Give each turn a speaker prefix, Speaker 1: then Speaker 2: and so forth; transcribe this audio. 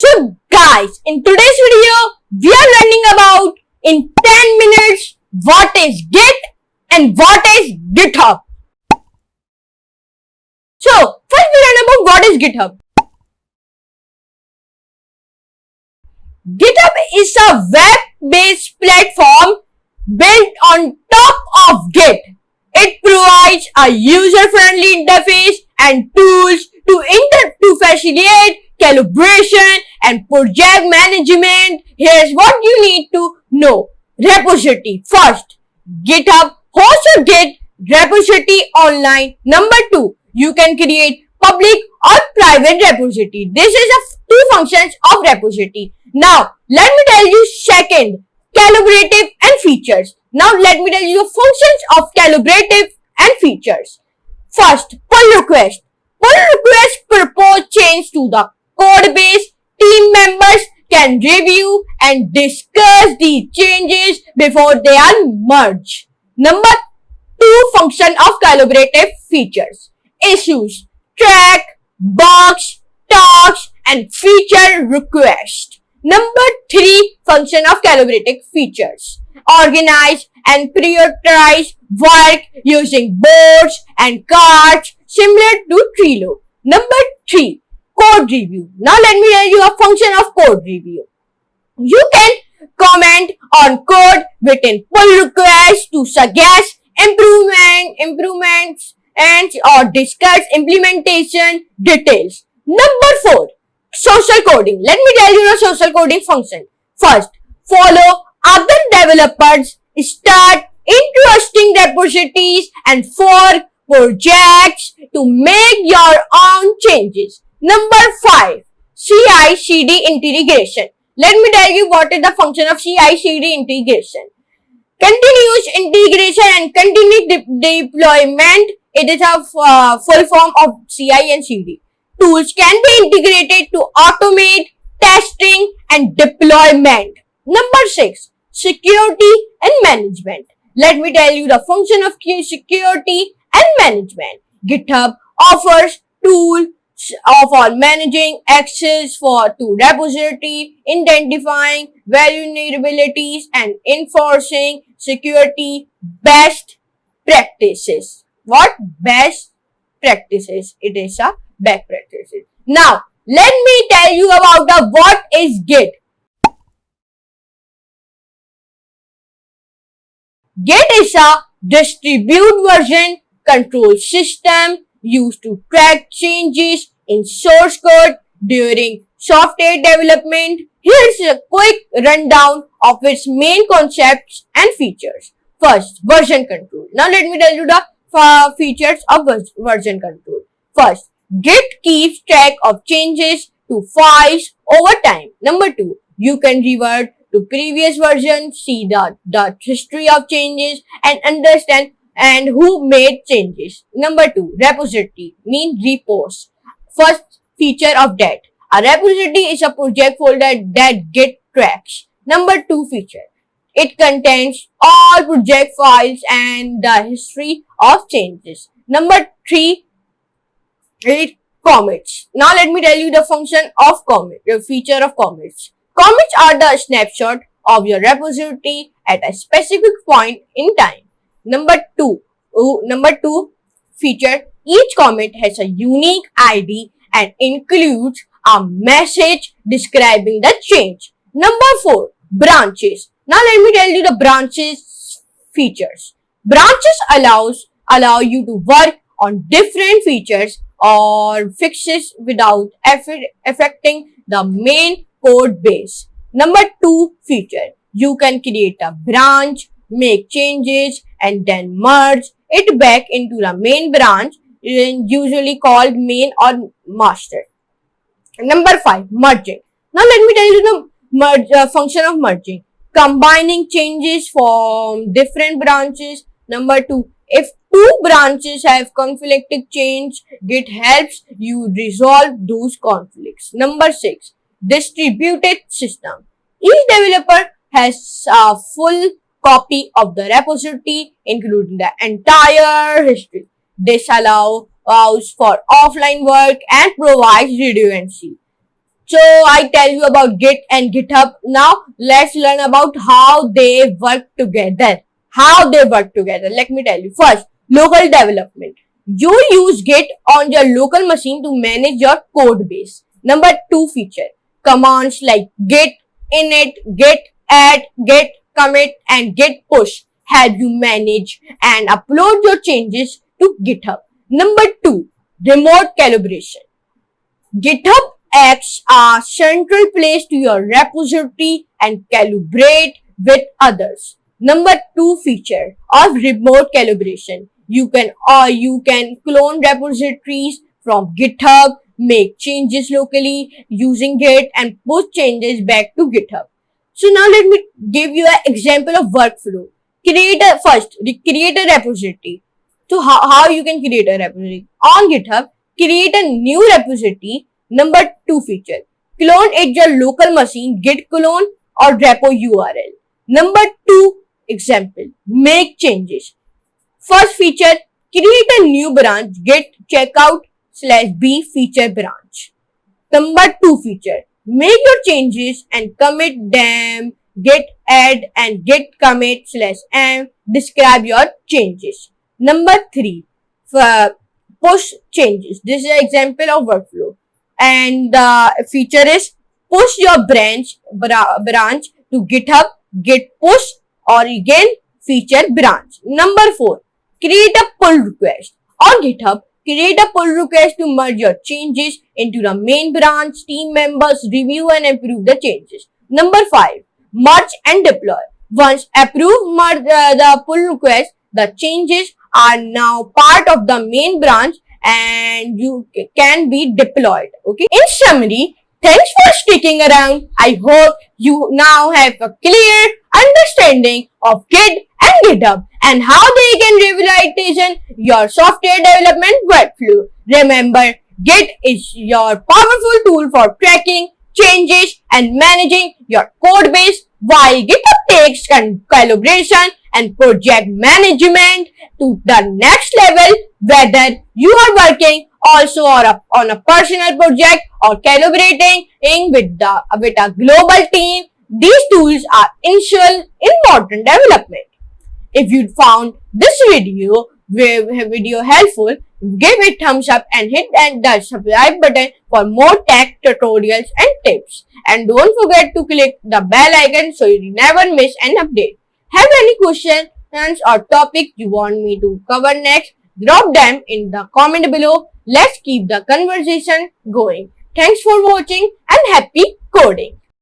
Speaker 1: So guys, in today's video, we are learning about in 10 minutes what is Git and what is GitHub. So first we learn about what is GitHub. GitHub is a web-based platform built on top of Git. It provides a user-friendly interface and tools to facilitate calibration and project management. Here's what you need to know. Repository. First, GitHub hosts your Git repository online. Number two, you can create public or private repository. This is two functions of repository. Now, let me tell you second, collaborative and features. Now, let me tell you the functions of collaborative and features. First, pull request. Pull request propose change to the code base. Team members can review and discuss the changes before they are merged. Number two function of collaborative features. Issues, track, bugs, tasks, and feature request. Number three function of collaborative features. Organize and prioritize work using boards and cards similar to Trello. Number three, code review. Now let me tell you a function of code review. You can comment on code within pull requests to suggest improvements and or discuss implementation details. Number four, social coding. Let me tell you the social coding function. First, follow other developers, start interesting repositories and fork projects to make your own changes. Number five, CI/CD integration. Let me tell you what is the function of CI/CD integration. Continuous integration and continuous deployment. It is a full form of CI and CD. Tools can be integrated to automate testing and deployment. Number six, security and management. Let me tell you the function of security and management. GitHub offers tools for managing access to repository, identifying vulnerabilities and enforcing security best practices. What best practices? It is a best practices. Now, let me tell you about what is Git. Git is a distributed version control system used to track changes in source code during software development. Here's a quick rundown of its main concepts and features. First, version control. Now let me tell you the features of version control. First, Git keeps track of changes to files over time. Number two, you can revert to previous versions, see the history of changes and understand and who made changes. Number two, repository means repos. First feature of that. A repository is a project folder that Git tracks. Number two feature. It contains all project files and the history of changes. Number three, commits. Now let me tell you the function of commit, the feature of commits. Commits are the snapshot of your repository at a specific point in time. Number two feature, each commit has a unique ID and includes a message describing the change. Number four, branches. Now let me tell you the branches features. Branches allow you to work on different features or fixes without affecting the main code base. Number two feature, you can create a branch, make changes and then merge it back into the main branch, usually called main or master. Number five, merging. Now let me tell you the function of merging. Combining changes from different branches. Number two, if two branches have conflicting change, Git helps you resolve those conflicts. Number six, distributed system. Each developer has a full copy of the repository, including the entire history. This allows for offline work and provides redundancy. So I tell you about Git and GitHub. Now let's learn about how they work together. Let me tell you. First, local development. You use Git on your local machine to manage your code base. Number two feature. Commands like git init, git add, git commit and git push help you manage and upload your changes to GitHub. Number two, remote calibration. GitHub acts as central place to your repository and calibrate with others. Number two feature of remote calibration. You can clone repositories from GitHub, make changes locally using Git and push changes back to GitHub. So now let me give you an example of workflow. Create a repository. So how you can create a repository? On GitHub, create a new repository. Number two feature. Clone at your local machine, git clone or repo URL. Number two example. Make changes. First feature, create a new branch, git checkout/b feature branch. Number two feature, make your changes and commit them, git add and git commit/m, describe your changes. Number three, push changes. This is an example of workflow. And the feature is push your branch to GitHub, git push or again feature branch. Number four, create a pull request. On GitHub, create a pull request to merge your changes into the main branch. Team members review and approve the changes. Number five, merge and deploy. Once approved, merge the pull request, the changes are now part of the main branch and you can be deployed. Okay. In summary, thanks for sticking around. I hope you now have a clear understanding of Git and GitHub and how they can revolutionize your software development workflow. Remember, Git is your powerful tool for tracking changes and managing your code base, while GitHub takes collaboration and project management to the next level. Whether you are working also on a personal project or collaborating with a global team, these tools are essential in modern development. If you found this video helpful, give it thumbs up and hit the subscribe button for more tech tutorials and tips. And don't forget to click the bell icon so you never miss an update. Have any questions or topic you want me to cover next? Drop them in the comment below. Let's keep the conversation going. Thanks for watching and happy coding.